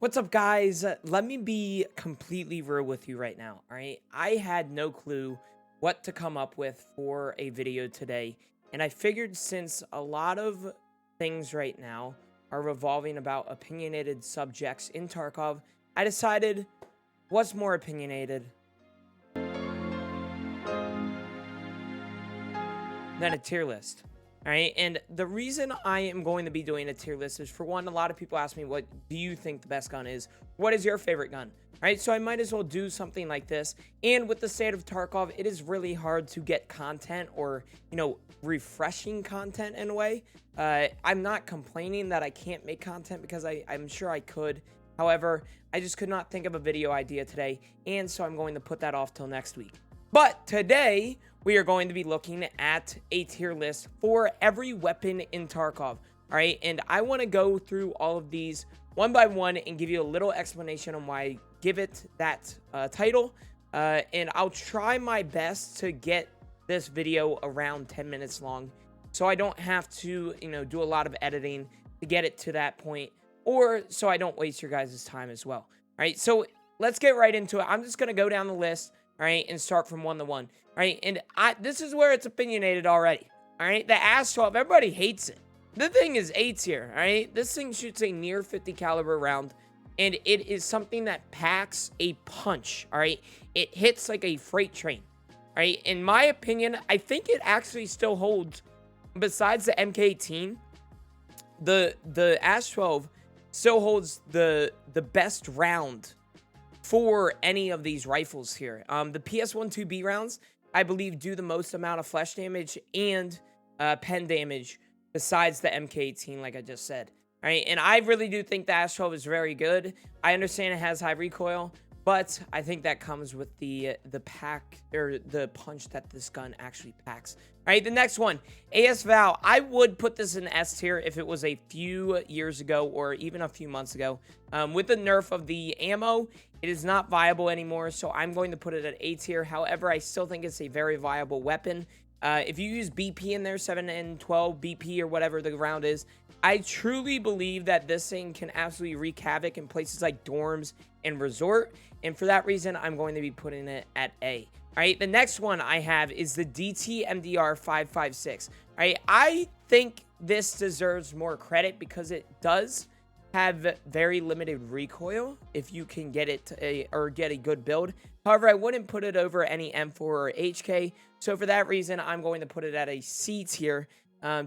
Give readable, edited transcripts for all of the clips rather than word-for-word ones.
What's up, guys? Let me be completely real with you right now. All right. I had no clue what to come up with for a video today. And I figured since a lot of things right now are revolving about opinionated subjects in Tarkov, I decided what's more opinionated than a tier list. All right. And the reason I am going to be doing a tier list is, for one, a lot of people ask me, what do you think the best gun is? What is your favorite gun? All right. So I might as well do something like this. And with the state of Tarkov, it is really hard to get content or, refreshing content in a way. I'm not complaining that I can't make content, because I'm sure I could. However, I just could not think of a video idea today. And so I'm going to put that off till next week. But today, we are going to be looking at a tier list for every weapon in Tarkov. All right, and I want to go through all of these one by one and give you a little explanation on why I give it that title. And I'll try my best to get this video around 10 minutes long, so I don't have to, do a lot of editing to get it to that point, or so I don't waste your guys' time as well. All right, so let's get right into it. I'm just going to go down the list, all right, and start from 1 to 1. All right, and this is where it's opinionated already. All right, the AS-12, everybody hates it. The thing is 8 tier. All right, this thing shoots a near 50 caliber round, and it is something that packs a punch. All right, it hits like a freight train. All right, in my opinion, I think it actually still holds. Besides the MK18, the AS-12 still holds the best round for any of these rifles here. The PS12B rounds, I believe, do the most amount of flesh damage and pen damage besides the MK18, like I just said. All right, and I really do think the AS-12 is very good. I understand it has high recoil, but I think that comes with the pack, or the punch that this gun actually packs. All right, the next one, AS Val. I would put this in S tier if it was a few years ago or even a few months ago. With the nerf of the ammo, it is not viable anymore, so I'm going to put it at A tier. However, I still think it's a very viable weapon. If you use BP in there, 7 and 12 BP or whatever the round is, I truly believe that this thing can absolutely wreak havoc in places like dorms and resort. And for that reason, I'm going to be putting it at A. All right, the next one I have is the DT MDR 556. All right, I think this deserves more credit because it does have very limited recoil if you can get it or get a good build. However, I wouldn't put it over any M4 or HK. So for that reason, I'm going to put it at a C tier,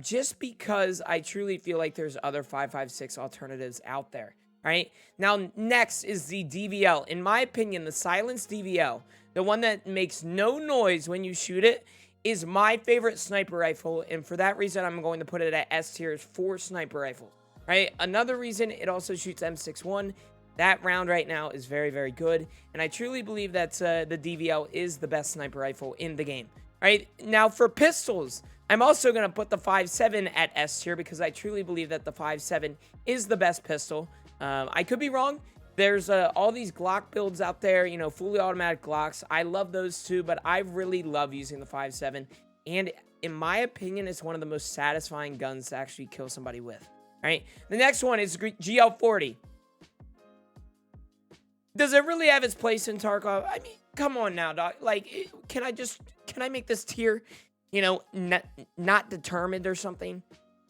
just because I truly feel like there's other 556 alternatives out there. All right, now next is the DVL. In my opinion, the silenced DVL, the one that makes no noise when you shoot it, is my favorite sniper rifle. And for that reason, I'm going to put it at S tier for sniper rifles. Right, another reason, it also shoots M61. That round right now is very, very good, and I truly believe that the DVL is the best sniper rifle in the game. All right, now for pistols, I'm also going to put the 5.7 at S tier because I truly believe that the 5.7 is the best pistol. I could be wrong. There's all these Glock builds out there, fully automatic Glocks. I love those too, but I really love using the 5.7, and in my opinion, it's one of the most satisfying guns to actually kill somebody with. All right, the next one is GL40. Does it really have its place in Tarkov? I mean, come on now, dog. Like, can I make this tier, not determined or something?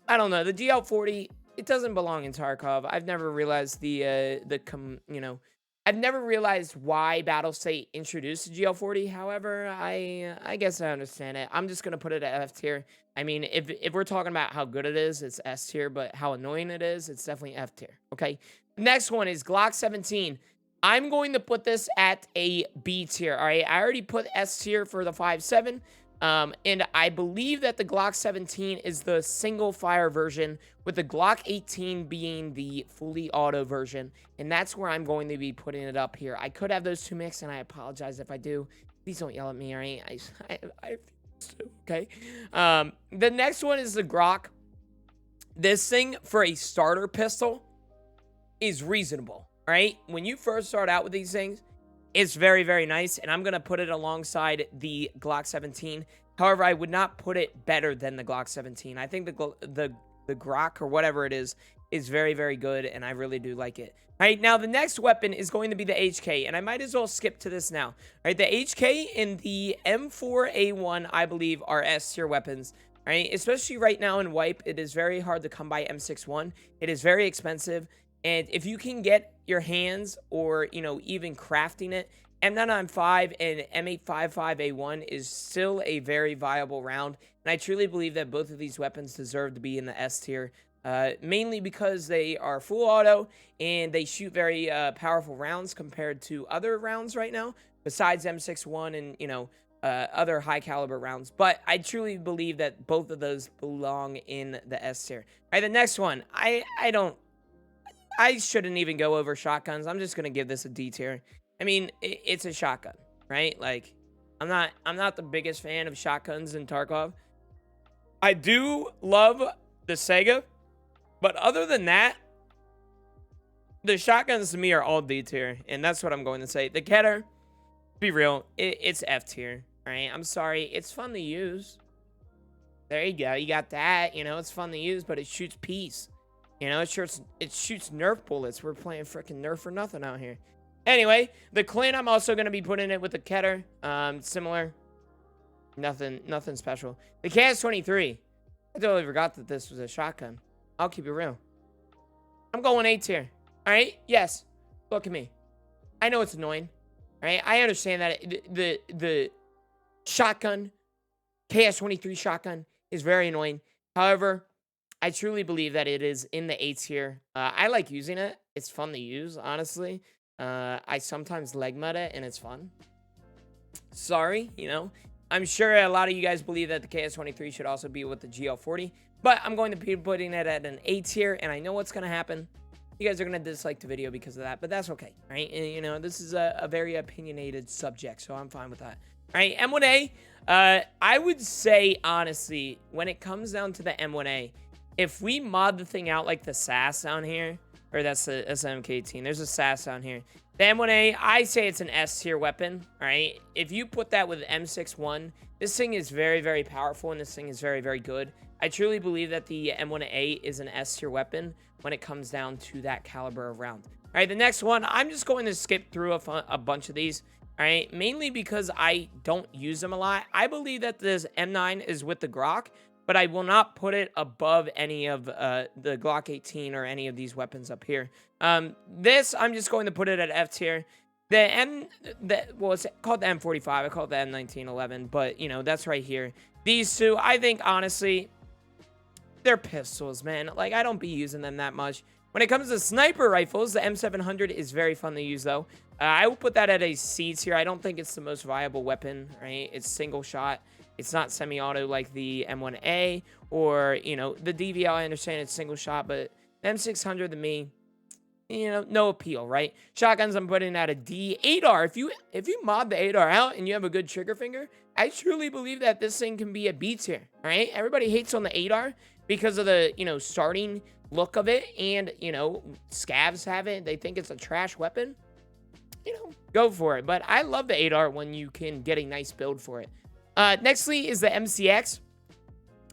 I don't know. The GL40, it doesn't belong in Tarkov. I've never realized I've never realized why Battlestate introduced the GL40. However, I guess I understand it. I'm just gonna put it at F tier. I mean, if we're talking about how good it is, it's S tier, but how annoying it is, it's definitely F tier. Okay. Next one is Glock 17. I'm going to put this at a B tier. All right. I already put S tier for the 5.7. And I believe that the Glock 17 is the single fire version, with the Glock 18 being the fully auto version. And that's where I'm going to be putting it up here. I could have those two mixed, and I apologize if I do. Please don't yell at me, all right? Okay. The next one is the Grok. This thing for a starter pistol is reasonable, all right? When you first start out with these things, it's very, very nice, and I'm going to put it alongside the Glock 17. However, I would not put it better than the Glock 17. I think the Grok or whatever it is is very, very good, and I really do like it. All right, now the next weapon is going to be the HK, and I might as well skip to this now. All right, the HK and the M4A1, I believe, are S tier weapons. All right, especially right now in Wipe, it is very hard to come by M61. It is very expensive, and if you can get your hands or, you know, even crafting it, M995 and M855A1 is still a very viable round, and I truly believe that both of these weapons deserve to be in the S tier. Mainly because they are full auto and they shoot very powerful rounds compared to other rounds right now, besides M61 and, you know, other high caliber rounds. But I truly believe that both of those belong in the S tier. All right, the next one, I shouldn't even go over shotguns. I'm just gonna give this a D tier. I mean, it's a shotgun, right? Like, I'm not the biggest fan of shotguns in Tarkov. I do love the Sega. But other than that, the shotguns to me are all D tier, and that's what I'm going to say. The Keter, be real, it's F tier, right? I'm sorry, it's fun to use. There you go, you got that, you know, it's fun to use, but it shoots peace. You know, it shoots Nerf bullets. We're playing freaking Nerf for nothing out here. Anyway, the Clint, I'm also going to be putting it with the Keter. Similar. Nothing special. The KS-23, I totally forgot that this was a shotgun. I'll keep it real. I'm going A tier. All right? Yes. Look at me. I know it's annoying. All right? I understand that the shotgun, KS-23 shotgun, is very annoying. However, I truly believe that it is in the A tier. I like using it. It's fun to use, honestly. I sometimes leg mud it, and it's fun. Sorry, you know. I'm sure a lot of you guys believe that the KS-23 should also be with the GL40. But I'm going to be putting it at an A tier, and I know what's going to happen. You guys are going to dislike the video because of that, but that's okay, right? And, you know, this is a very opinionated subject, so I'm fine with that. All right, M1A, I would say, honestly, when it comes down to the M1A, if we mod the thing out like the SAS down here, or that's the SMG, there's a SAS down here. The M1A, I say it's an S tier weapon, all right? If you put that with M61, this thing is very, very powerful, and this thing is very, very good. I truly believe that the M1A is an S tier weapon when it comes down to that caliber of round. All right, the next one, I'm just going to skip through a bunch of these. All right, mainly because I don't use them a lot. I believe that this M9 is with the Glock, but I will not put it above any of the Glock 18 or any of these weapons up here. This, I'm just going to put it at F tier. Well, it's called the M45. I call it the M1911, but, you know, that's right here. These two, I think, honestly, they're pistols, man. Like, I don't be using them that much. When it comes to sniper rifles, the M700 is very fun to use, though. I will put that at a C tier. I don't think it's the most viable weapon, right? It's single shot. It's not semi-auto like the M1A or, you know, the DVL. I understand it's single shot, but the M600 to me, you know, no appeal, right? Shotguns, I'm putting at a D. 8R, if you mod the 8R out and you have a good trigger finger, I truly believe that this thing can be a B tier, all right? Everybody hates on the 8R because of the, you know, starting look of it, and, you know, scavs have it. They think it's a trash weapon. You know, go for it. But I love the 8R when you can get a nice build for it. Nextly is the MCX.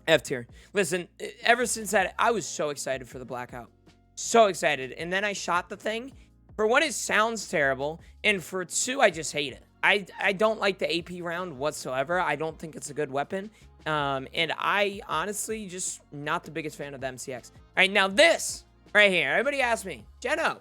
F tier. Listen, ever since that, I was so excited for the Blackout. So excited. And then I shot the thing. For one, it sounds terrible. And for two, I just hate it. I don't like the AP round whatsoever. I don't think it's a good weapon. And I honestly just not the biggest fan of the MCX. All right, now this right here. Everybody asks me, Genooo,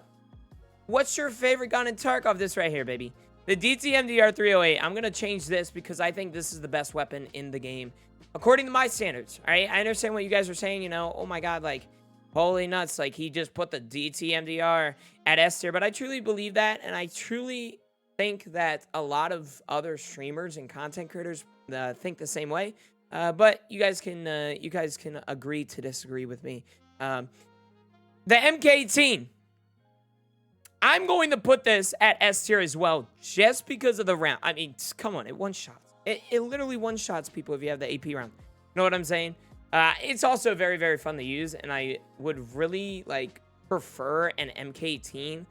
what's your favorite gun in Tarkov? This right here, baby. The DTMDR 308. I'm going to change this because I think this is the best weapon in the game, according to my standards. All right, I understand what you guys are saying. You know, oh my God, like, holy nuts. Like, he just put the DTMDR at S tier. But I truly believe that. And I truly think that a lot of other streamers and content creators think the same way. But you guys can agree to disagree with me. The MK18. I'm going to put this at S tier as well, just because of the round. I mean, come on, it one-shots. It literally one-shots people if you have the AP round. You know what I'm saying? It's also very, very fun to use, and I would really, like, prefer an MK18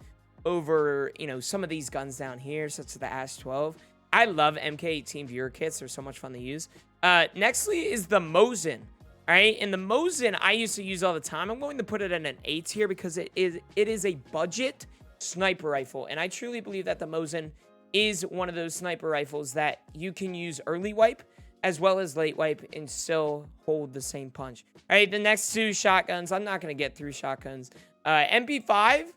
over, you know, some of these guns down here, such as the Ash 12. I love MK18 viewer kits. They're so much fun to use. Nextly is the Mosin. All right, and the Mosin I used to use all the time. I'm going to put it in an A tier because it is a budget sniper rifle, and I truly believe that the Mosin is one of those sniper rifles that you can use early wipe as well as late wipe and still hold the same punch. All right, the next two shotguns. I'm not going to get through shotguns. MP5.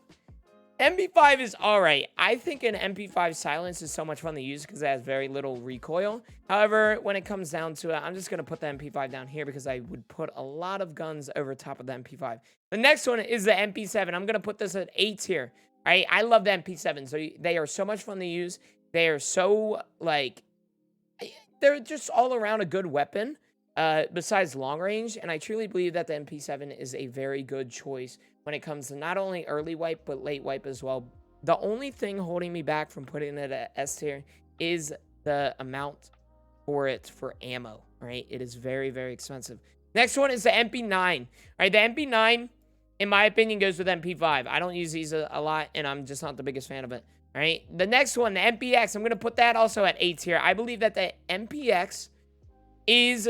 MP5 is all right. I think an MP5 silence is so much fun to use because it has very little recoil. However, when it comes down to it, I'm just going to put the MP5 down here because I would put a lot of guns over top of the MP5. The next one is the MP7. I'm going to put this at A tier. All right, I love the MP7. So they are so much fun to use. They are so, like, they're just all around a good weapon besides long range. And I truly believe that the MP7 is a very good choice when it comes to not only early wipe, but late wipe as well. The only thing holding me back from putting it at S tier is the amount for it for ammo, right? It is very, very expensive. Next one is the MP9. All right, the MP9, in my opinion, goes with MP5. I don't use these a lot, and I'm just not the biggest fan of it. All right, the next one, the MPX, I'm going to put that also at A tier. I believe that the MPX is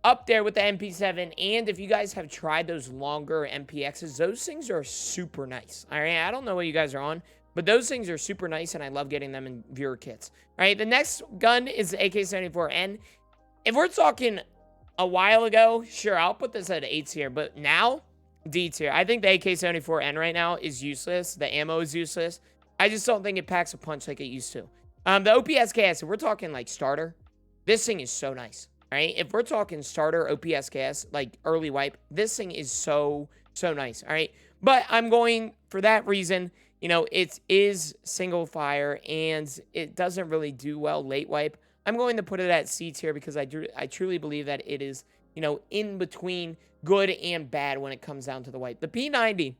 up there with the MP7, and if you guys have tried those longer MPXs, those things are super nice. All right, I don't know what you guys are on, but those things are super nice, and I love getting them in viewer kits. All right, the next gun is the AK-74N. If we're talking a while ago, sure, I'll put this at A tier, but now, D tier. I think the AK-74N right now is useless. The ammo is useless. I just don't think it packs a punch like it used to. The OPSKS, if we're talking like starter, this thing is so nice. All right, if we're talking starter OPSKS, like early wipe, this thing is so nice. All right, but I'm going for that reason. You know, it is single fire and it doesn't really do well late wipe. I'm going to put it at C tier because I truly believe that it is, you know, in between good and bad when it comes down to the wipe. The P90,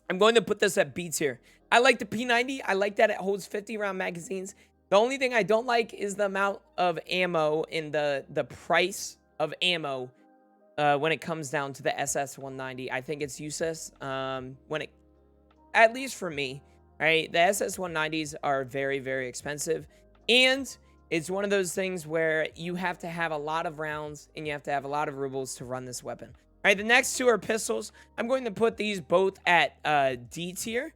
I'm going to put this at B tier. I like the P90. I like that it holds 50 round magazines. The only thing I don't like is the amount of ammo and the price of ammo when it comes down to the SS190. I think it's useless at least for me, right? The SS190s are very, very expensive, and it's one of those things where you have to have a lot of rounds and you have to have a lot of rubles to run this weapon. All right, the next two are pistols. I'm going to put these both at D tier.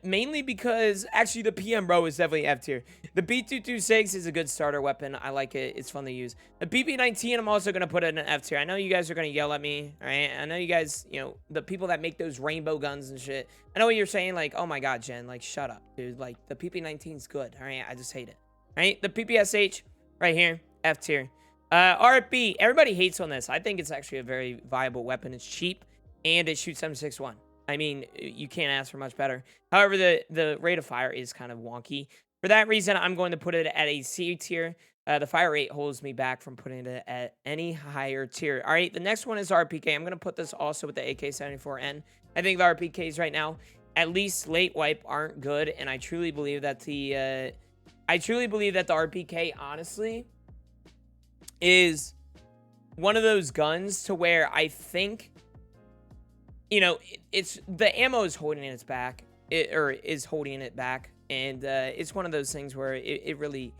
Mainly because, actually, the PM Bro is definitely F tier. The B226 is a good starter weapon. I like it. It's fun to use. The PP19, I'm also going to put it in an F tier. I know you guys are going to yell at me, all right? I know you guys, you know, the people that make those rainbow guns and shit. I know what you're saying, like, oh my god, Jen, like, shut up, dude. Like, the PP19 is good, all right? I just hate it, all right? The PPSH, right here, F tier. RFB, everybody hates on this. I think it's actually a very viable weapon. It's cheap, and it shoots M61. I mean, you can't ask for much better. However, the rate of fire is kind of wonky. For that reason, I'm going to put it at a C tier. The fire rate holds me back from putting it at any higher tier. All right, the next one is RPK. I'm going to put this also with the AK-74N. I think the RPKs right now, at least late wipe, aren't good, and I truly believe that the RPK, honestly, is one of those guns to where I think, you know, it's the ammo is holding its back, is holding it back, and it's one of those things where it really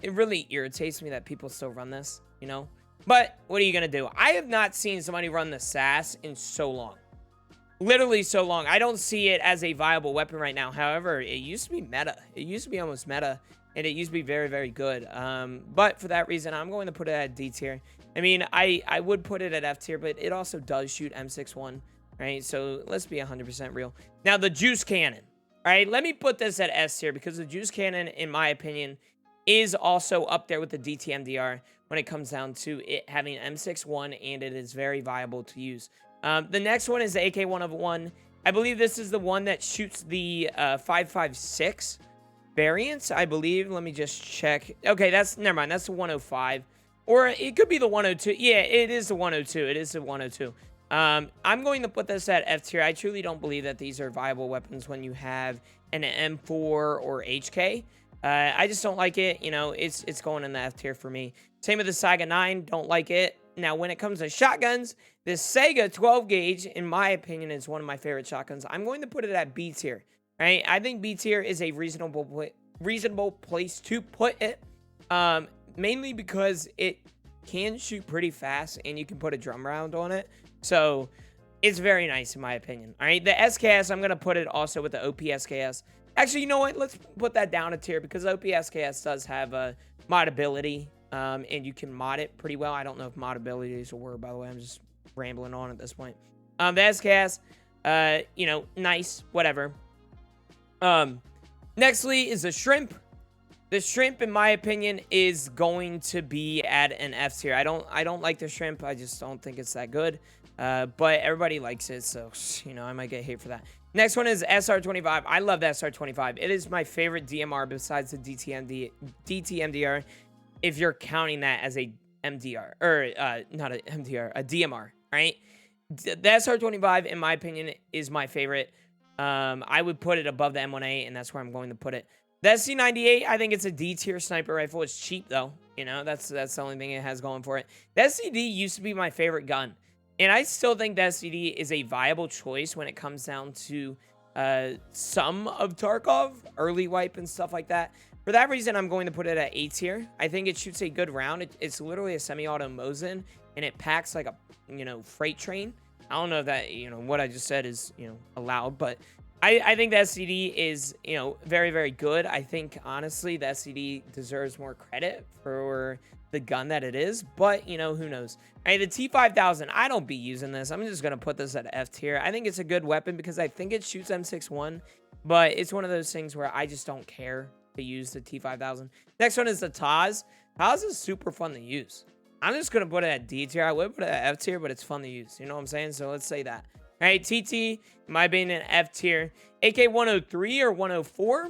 irritates me that people still run this, you know. But what are you gonna do? I have not seen somebody run the SAS in so long, literally so long. I don't see it as a viable weapon right now. However, it used to be meta. It used to be almost meta, and it used to be very, very good. But for that reason, I'm going to put it at D tier. I mean, I would put it at F tier, but it also does shoot M61. Right, so let's be 100% real. Now, the Juice Cannon. All right, let me put this at S tier because the Juice Cannon, in my opinion, is also up there with the DTMDR when it comes down to it having M61, and it is very viable to use. The next one is the AK-101. I believe this is the one that shoots the 5.56 variants, I believe. Let me just check. Okay, never mind. That's the 105. Or it could be the 102. Yeah, it is the 102. It is the 102. I'm going to put this at F tier. I truly don't believe that these are viable weapons when you have an M4 or HK. I just don't like it. You know, it's going in the F tier for me. Same with the Saiga 9. Don't like it. Now, when it comes to shotguns, this Saiga 12 gauge, in my opinion, is one of my favorite shotguns. I'm going to put it at B tier. Right? I think B tier is a reasonable place to put it. Mainly because it can shoot pretty fast, and you can put a drum round on it. So it's very nice in my opinion. All right, the SKS, I'm going to put it also with the OP SKS. Actually, you know what? Let's put that down a tier because OP SKS does have a modability, and you can mod it pretty well. I don't know if modability is a word, by the way. I'm just rambling on at this point. The SKS, you know, nice, whatever. Nextly is the shrimp. The shrimp, in my opinion, is going to be at an F tier. I don't like the shrimp. I just don't think it's that good. But everybody likes it, so, you know, I might get hate for that. Next one is SR25. I love the SR25. It is my favorite DMR besides the DTMDR, if you're counting that as a MDR. Or, not a MDR, a DMR, right? The SR25, in my opinion, is my favorite. I would put it above the M1A, and that's where I'm going to put it. The SC98, I think it's a D tier sniper rifle. It's cheap, though. You know, that's the only thing it has going for it. The SCD used to be my favorite gun. And I still think the SCD is a viable choice when it comes down to some of Tarkov, early wipe and stuff like that. For that reason, I'm going to put it at A tier. I think it shoots a good round. It's literally a semi-auto Mosin, and it packs like a, you know, freight train. I don't know if that, you know, what I just said is, you know, allowed, but I think the SCD is, you know, very, very good. I think, honestly, the SCD deserves more credit for the gun that it is, but, you know, who knows. Hey, the T5000, I don't be using this. I'm just going to put this at F tier. I think it's a good weapon because I think it shoots M61, but it's one of those things where I just don't care to use the T5000. Next one is the Taz. Taz is super fun to use. I'm just going to put it at D tier. I would put it at F tier, but it's fun to use. You know what I'm saying? So let's say that. All right, TT, in my opinion, F tier. AK-103 or 104.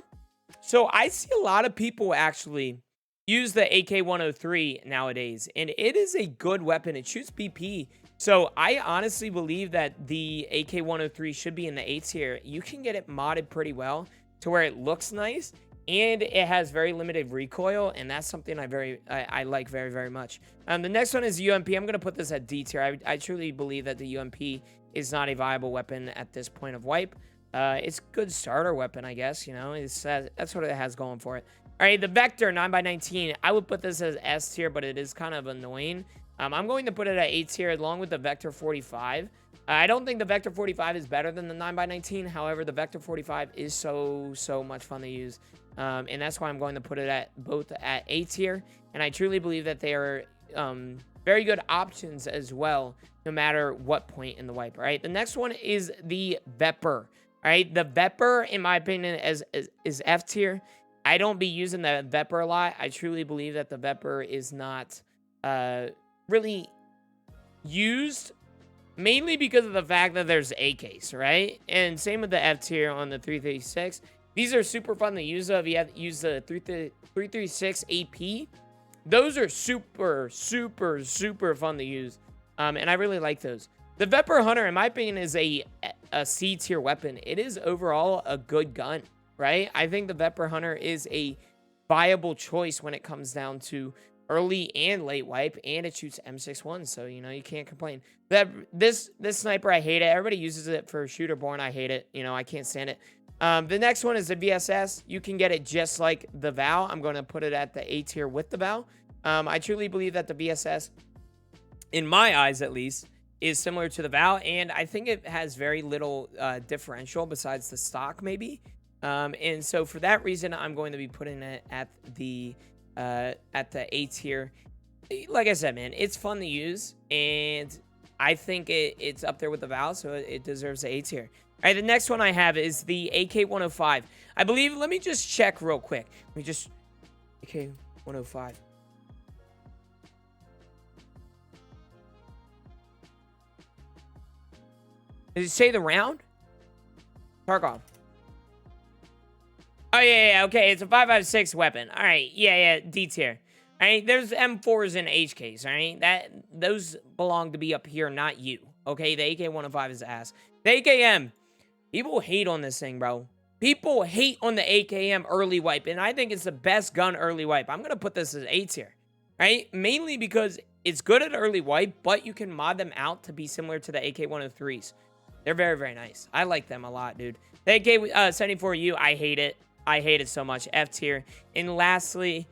So I see a lot of people actually use the AK-103 nowadays, and it is a good weapon. It shoots BP. So I honestly believe that the AK-103 should be in the A tier. You can get it modded pretty well to where it looks nice, and it has very limited recoil, and that's something I like very, very much. The next one is UMP. I'm going to put this at D tier. I truly believe that the UMP is not a viable weapon at this point of wipe. It's a good starter weapon, I guess, you know. That's what it has going for it. All right, the Vector 9x19. I would put this as S tier, but it is kind of annoying. I'm going to put it at A tier along with the Vector 45. I don't think the Vector 45 is better than the 9x19. However, the Vector 45 is so much fun to use. And that's why I'm going to put it both at A tier. And I truly believe that they are very good options as well, no matter what point in the wipe. All right, the next one is the Vepr. All right, the Vepr, in my opinion, is F tier. I don't be using the Vepr a lot. I truly believe that the Vepr is not really used, mainly because of the fact that there's AKs, right? And same with the F tier on the 336. These are super fun to use. If you have to use the 336 AP, those are super fun to use. And I really like those. The Vepr Hunter, in my opinion, is a C tier weapon. It is overall a good gun, right? I think the Vepr Hunter is a viable choice when it comes down to early and late wipe, and it shoots M61, so, you know, you can't complain. This sniper, I hate it. Everybody uses it for shooter born. I hate it. You know, I can't stand it. The next one is the VSS. You can get it just like the VAL. I'm going to put it at the A tier with the VAL. I truly believe that the VSS, in my eyes at least, is similar to the VAL, and I think it has very little differential besides the stock, maybe. And so for that reason, I'm going to be putting it at the A tier. Like I said, man, it's fun to use, and I think it's up there with the VAL, so it deserves the A tier. All right, the next one I have is the AK-105. I believe, let me just check real quick. AK-105. Did it say the round? Tarkov. Oh, yeah, okay. It's a 5.56 weapon. All right, yeah, D tier. All right, there's M4s and HKs, all right? Those belong to be up here, not you, okay? The AK-105 is ass. The AKM, people hate on this thing, bro. People hate on the AKM early wipe, and I think it's the best gun early wipe. I'm going to put this as A tier, right? Mainly because it's good at early wipe, but you can mod them out to be similar to the AK-103s. They're very, very nice. I like them a lot, dude. The AK-74U, I hate it. I hate it so much. F tier. And lastly,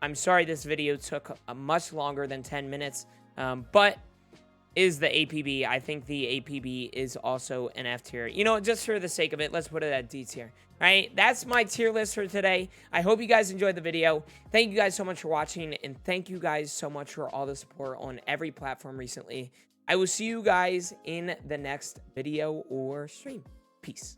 I'm sorry this video took a much longer than 10 minutes, but is the APB. I think the APB is also an F tier. You know, just for the sake of it, let's put it at D tier. All right, that's my tier list for today. I hope you guys enjoyed the video. Thank you guys so much for watching, and thank you guys so much for all the support on every platform recently. I will see you guys in the next video or stream. Peace.